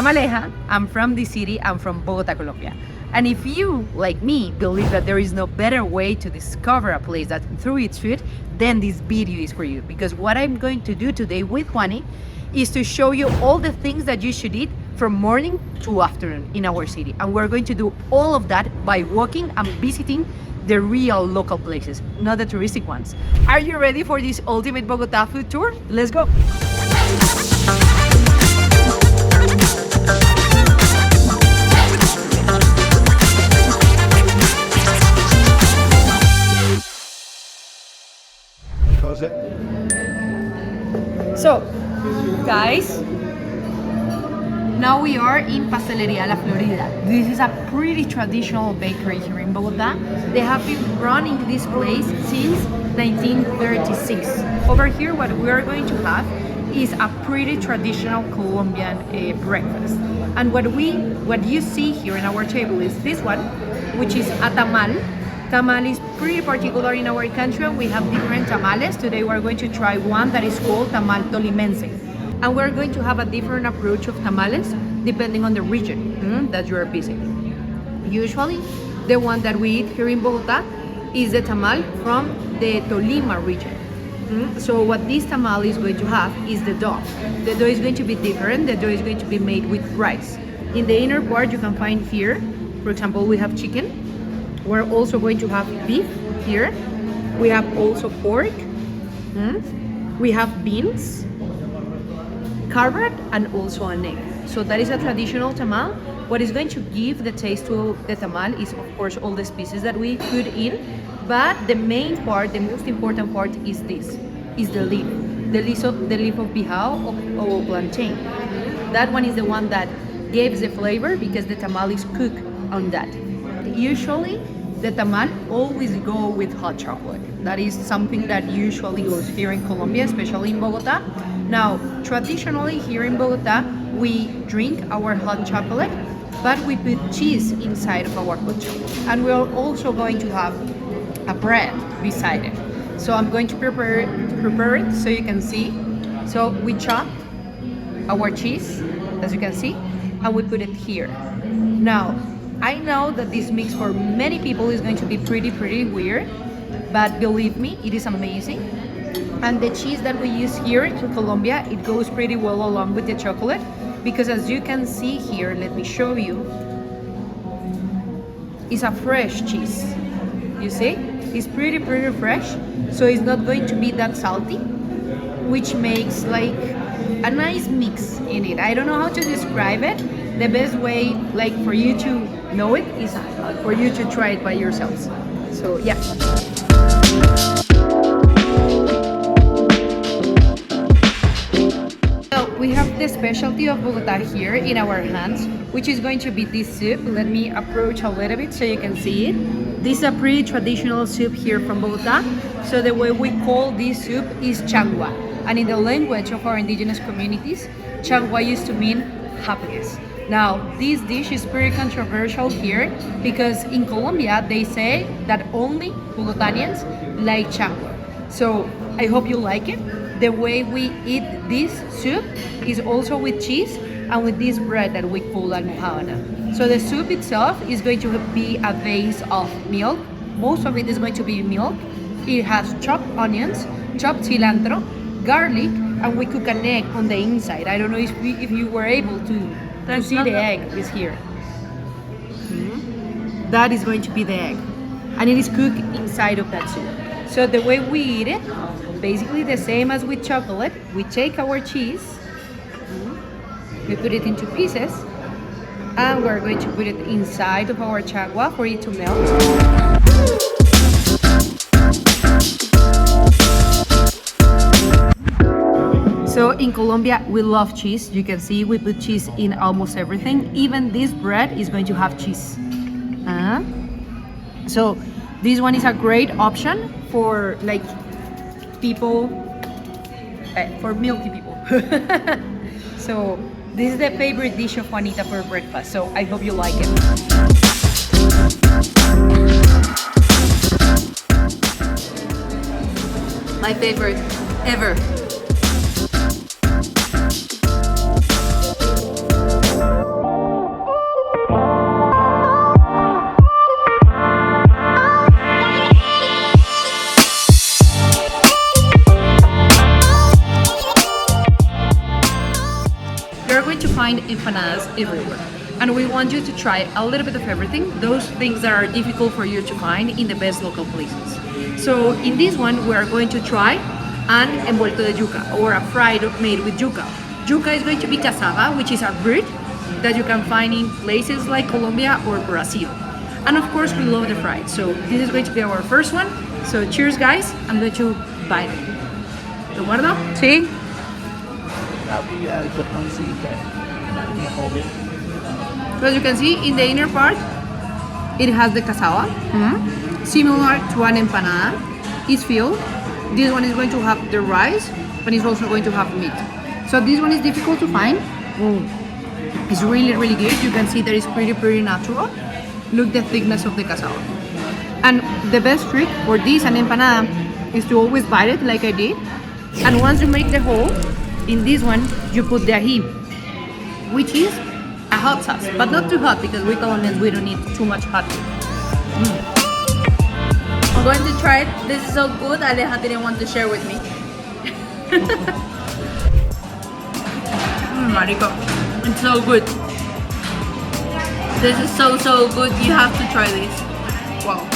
Aleja. I'm from the city. I'm from Bogota, Colombia. And if you, like me, believe that there is no better way to discover a place that through its food, then this video is for you. Because what I'm going to do today with Juani is to show you all the things that you should eat from morning to afternoon in our city. And we're going to do all of that by walking and visiting the real local places, not the touristic ones. Are you ready for this ultimate Bogota food tour? Let's go. So, guys, now we are in Pastelería La Florida. This is a pretty traditional bakery here in Bogota. They have been running this place since 1936. Over here, what we are going to have is a pretty traditional Colombian breakfast. And what you see here in our table is this one, which is a tamal. Tamal is pretty particular in our country. We have different tamales. Today we're going to try one that is called tamal tolimense. And we're going to have a different approach of tamales depending on the region that you are visiting. Usually, the one that we eat here in Bogota is the tamal from the Tolima region. So what this tamal is going to have is the dough. The dough is going to be different. The dough is going to be made with rice. In the inner part, you can find here, for example, we have chicken. We're also going to have beef here. We have also pork. We have beans, carrot, and also an egg. So that is a traditional tamal. What is going to give the taste to the tamal is, of course, all the species that we put in. But the main part, the most important part is this, is the leaf. The leaf of bijao or plantain. That one is the one that gives the flavor because the tamal is cooked on that. Usually, the tamal always go with hot chocolate. That is something that usually goes here in Colombia, especially in Bogota. Now, traditionally here in Bogota, we drink our hot chocolate, but we put cheese inside of our hot chocolate. And we're also going to have a bread beside it. So I'm going to prepare it so you can see. So we chop our cheese, as you can see, and we put it here. Now, I know that this mix for many people is going to be pretty weird, but believe me, it is amazing. And the cheese that we use here in Colombia, it goes pretty well along with the chocolate, because as you can see here, let me show you, it's a fresh cheese. You see? It's pretty fresh, so it's not going to be that salty, which makes like a nice mix in it. I don't know how to describe it. The best way, like, for you to know it is for you to try it by yourselves. So yeah. So we have the specialty of Bogota here in our hands, which is going to be this soup. Let me approach a little bit so you can see it. This is a pretty traditional soup here from Bogota. So the way we call this soup is Changua. And in the language of our indigenous communities, Changua used to mean happiness. Now, this dish is pretty controversial here because in Colombia, they say that only Bogotanians like changua. So I hope you like it. The way we eat this soup is also with cheese and with this bread that we call almohadana. So the soup itself is going to be a base of milk. Most of it is going to be milk. It has chopped onions, chopped cilantro, garlic, and we cook an egg on the inside. I don't know if you were able to see the egg is here. That is going to be the egg. And it is cooked inside of that soup. So the way we eat it, basically the same as with chocolate. We take our cheese, we put it into pieces, and we're going to put it inside of our changua for it to melt. So in Colombia, we love cheese. You can see we put cheese in almost everything. Even this bread is going to have cheese. So this one is a great option for like people, for milky people. So this is the favorite dish of Juanita for breakfast. So I hope you like it. My favorite ever. find empanadas everywhere. And we want you to try a little bit of everything, those things that are difficult for you to find in the best local places. So in this one, we are going to try an envuelto de yuca, or a fried made with yuca. Yuca is going to be cassava, which is a root that you can find in places like Colombia or Brazil. And of course, we love the fried. So this is going to be our first one. So cheers, guys. I'm going to bite it. ¿Lo guardo? Sí. So as you can see, in the inner part, it has the cassava, similar to an empanada. It's filled. This one is going to have the rice, but it's also going to have meat. So this one is difficult to find. It's really, really good. You can see that it's pretty natural. Look the thickness of the cassava. And the best trick for this and empanada is to always bite it like I did. And once you make the hole, in this one, you put the ají, which is a hot sauce, but not too hot because we Colombians, we don't need too much hot. I'm going to try it. This is so good, Aleja didn't want to share with me. Marico, it's so good. This is so good. You have to try this. Wow.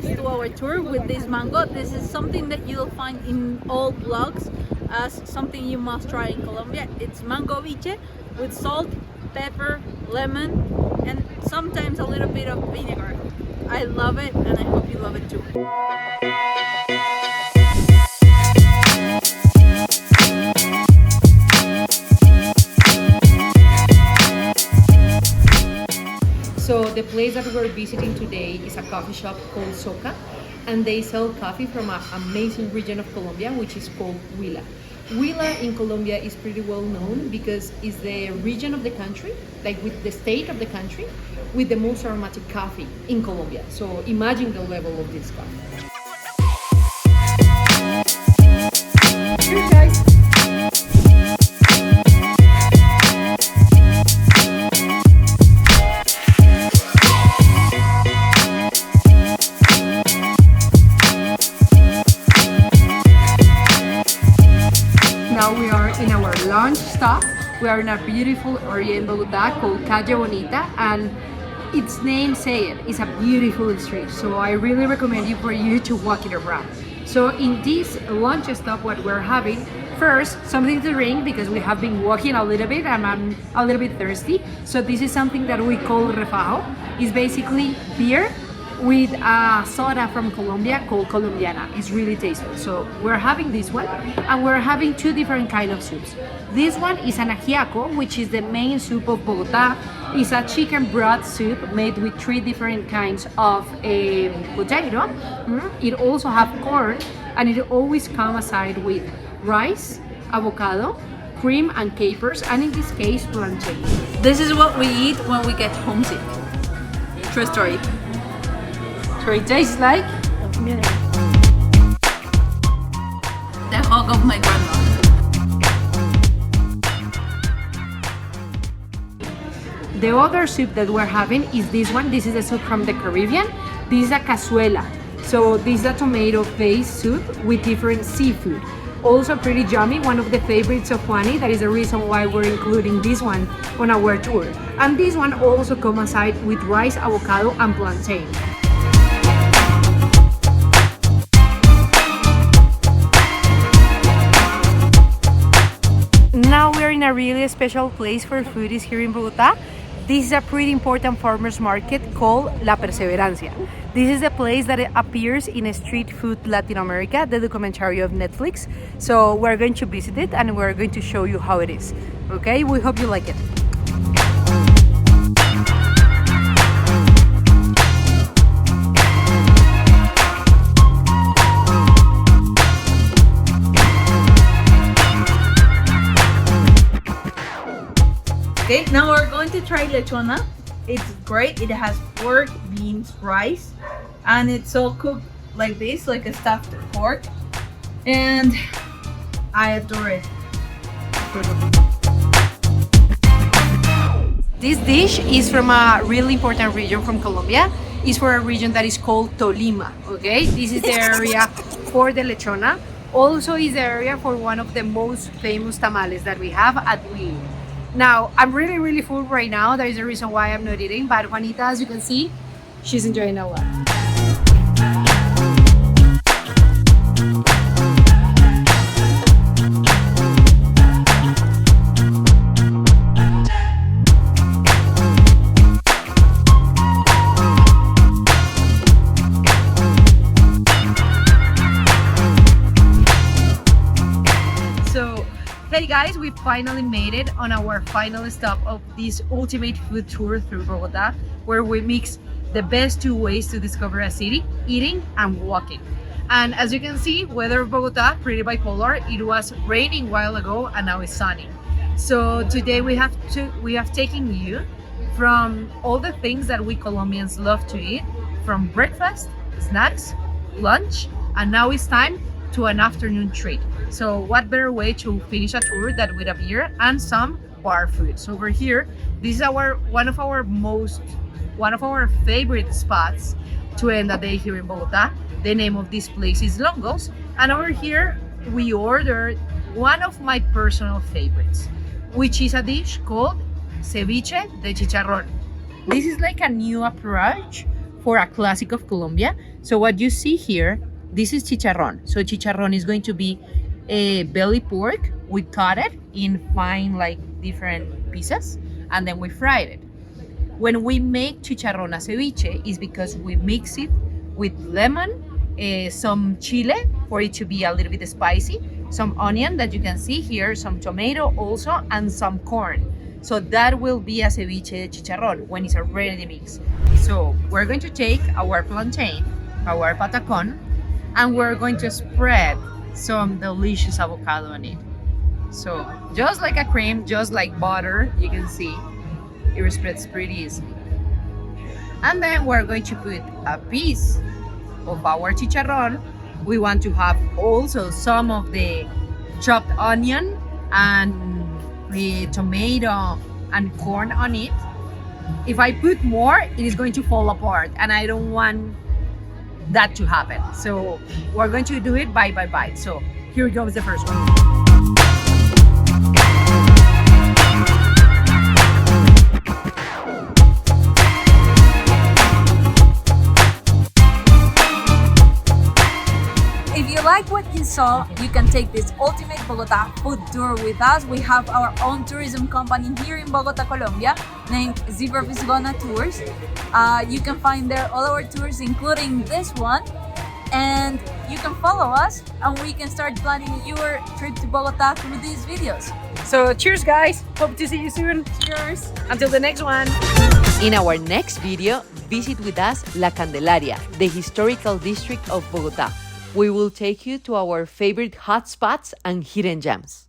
To our tour with this mango. This is something that you'll find in all blogs as something you must try in Colombia. It's mango biche with salt, pepper, lemon, and sometimes a little bit of vinegar. I love it, and I hope you love it too. So the place that we're visiting today is a coffee shop called Soca, and they sell coffee from an amazing region of Colombia, which is called Huila. Huila in Colombia is pretty well known because it's the region of the country, like with the state of the country, with the most aromatic coffee in Colombia. So imagine the level of this coffee. Cheers, guys! Now we are in our lunch stop. We are in a beautiful area in Bogotá called Calle Bonita, and its name say it, it's a beautiful street. So I really recommend you for you to walk it around. So in this lunch stop, what we're having, first, something to drink because we have been walking a little bit and I'm a little bit thirsty. So this is something that we call Refajo. It's basically beer with a soda from Colombia called Colombiana. It's really tasty. So we're having this one, and we're having two different kind of soups. This one is an Ajiaco, which is the main soup of Bogotá. It's a chicken broth soup made with three different kinds of potato. It also have corn, and it always comes aside with rice, avocado, cream and capers, and in this case, plantain. This is what we eat when we get homesick. True story. So it tastes like the hug of my grandma. The other soup that we're having is this one. This is a soup from the Caribbean. This is a cazuela. So this is a tomato-based soup with different seafood. Also pretty yummy, one of the favorites of Juani. That is the reason why we're including this one on our tour. And this one also comes aside with rice, avocado, and plantain. Now we're in a really special place for foodies here in Bogotá. This is a pretty important farmers market called La Perseverancia. This is a place that appears in Street Food Latin America, the documentary of Netflix. So we're going to visit it and we're going to show you how it is. Okay, we hope you like it. Okay, now we're going to try lechona. It's great. It has pork, beans, rice, and it's all cooked like this, like a stuffed pork. And I adore it. This dish is from a really important region from Colombia. It's for a region that is called Tolima, okay? This is the area for the lechona. Also is the area for one of the most famous tamales that we have at Wii. Now, I'm really full right now. There is a reason why I'm not eating, but Juanita, as you can see, she's enjoying a lot. Hey guys, we finally made it on our final stop of this ultimate food tour through Bogota, where we mix the best two ways to discover a city, eating and walking. And as you can see, weather of Bogota, pretty bipolar. It was raining a while ago and now it's sunny. So today we have taken you from all the things that we Colombians love to eat, from breakfast, snacks, lunch, and now it's time to an afternoon treat. So what better way to finish a tour than with a beer and some bar food. So over here, this is one of our favorite spots to end the day here in Bogota. The name of this place is Longos, and over here we ordered one of my personal favorites, which is a dish called Ceviche de Chicharrón. This is like a new approach for a classic of Colombia. So what you see here, this is chicharrón. So chicharrón is going to be a belly pork. We cut it in fine, like different pieces, and then we fried it. When we make chicharrón a ceviche, is because we mix it with lemon, some chile for it to be a little bit spicy, some onion that you can see here, some tomato also, and some corn. So that will be a ceviche de chicharrón when it's already mixed. So we're going to take our plantain, our patacón, and we're going to spread some delicious avocado on it. So just like a cream, just like butter, you can see it spreads pretty easily. And then we're going to put a piece of our chicharrón. We want to have also some of the chopped onion and the tomato and corn on it. If I put more, it is going to fall apart, and I don't want that to happen. So we're going to do it bite by bite. So here goes the first one. If you like what you saw, you can take this ultimate Bogota food tour with us. We have our own tourism company here in Bogota, Colombia, named Zebra Visgona Tours. You can find there all our tours, including this one, and you can follow us and we can start planning your trip to Bogota through these videos. So cheers guys, hope to see you soon. Cheers! Until the next one. In our next video, visit with us La Candelaria, the historical district of Bogota. We will take you to our favorite hotspots and hidden gems.